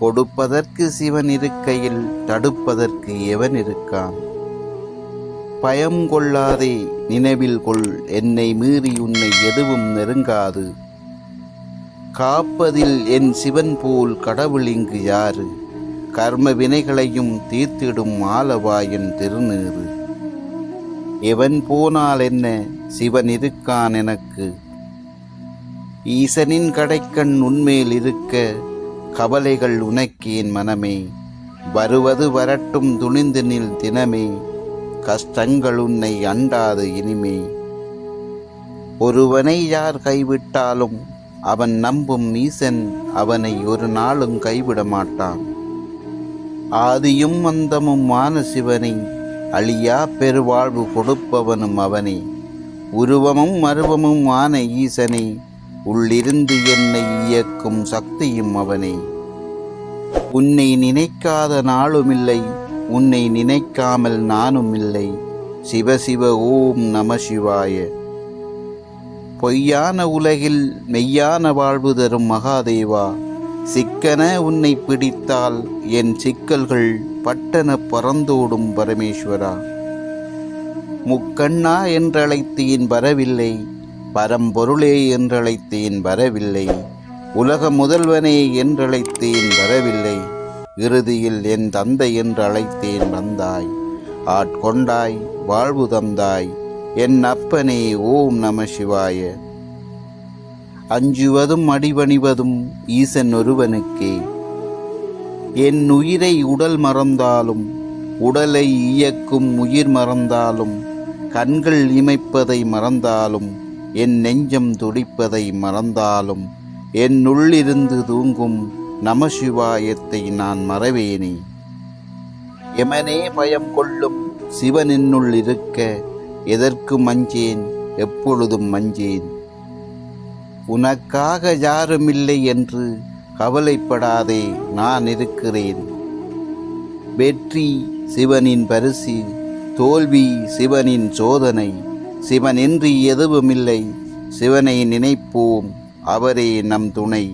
கொடுப்பதற்கு சிவன் இருக்கையில் தடுப்பதற்கு எவன் இருக்கான்? பயம் கொள்ளாதே, நினைவில் கொள், என்னை மீறி உன்னை எதுவும் நெருங்காது. காப்பதில் என் சிவன் போல் கடவுள் இங்கு யாரு? கர்ம வினைகளையும் தீர்த்திடும் ஆலவாயன் திருநீறு. எவன் போனால் என்ன, சிவன் இருக்கான் எனக்கு. ஈசனின் கடைக்கண் உன்மேல் இருக்க, கவலைகள் உனக்கேன் மனமே. வருவது வரட்டும் துணிந்து நில் தினமே, கஷ்டங்கள் உன்னை அண்டாது இனிமே. ஒருவனை யார் கைவிட்டாலும் அவன் நம்பும் ஈசன் அவனை ஒரு நாளும் கைவிட மாட்டான். ஆதியும் அந்தமும் ஆன சிவனை, அழியா பெருவாழ்வு கொடுப்பவனும் அவனே. உருவமும் அருவமும் ஆன ஈசனை, உள்ளிருந்து என்னை இயக்கும் சக்தியும் அவனே. உன்னை நினைக்காத நாளுமில்லை, உன்னை நினைக்காமல் நானும் இல்லை. சிவ சிவ ஓம் நம சிவாய. பொய்யான உலகில் மெய்யான வாழ்வு தரும் மகாதேவா, சிக்கன உன்னை பிடித்தால் என் சிக்கல்கள் பட்டன பறந்தோடும் பரமேஸ்வரா. முக்கண்ணா என்றழைத்தேன் வரவில்லை, பரம்பொருளே என்றழைத்தேன் வரவில்லை. உலக முதல்வனே என்றழைத்தேன் வரவில்லை. இறுதியில் என் தந்தை என்று அழைத்தேன் வந்தாய். ஆட்கொண்டாய், வாழ்வு தந்தாய் என் அப்பனே. ஓம் நம சிவாய. அஞ்சுவதும் அடிபணிவதும் ஈசன் ஒருவனுக்கே. என் உயிரை உடல் மறந்தாலும், உடலை இயக்கும் உயிர் மறந்தாலும், கண்கள் இமைப்பதை மறந்தாலும், என் நெஞ்சம் துடிப்பதை மறந்தாலும், என் உள்ளிருந்து தூங்கும் நமசிவாயத்தை நான் மறவேனே. எமனே பயம் கொள்ளும் சிவன் என்னுள் இருக்க, எதற்கும் மஞ்சேன், எப்பொழுதும் மஞ்சேன். உனக்காக யாருமில்லை என்று கவலைப்படாதே, நான் இருக்கிறேன். வெற்றி சிவனின் பரிசு, தோல்வி சிவனின் சோதனை. சிவனின்றி எதுவுமில்லை, சிவனை நினைப்போம், அவரே நம் துணை.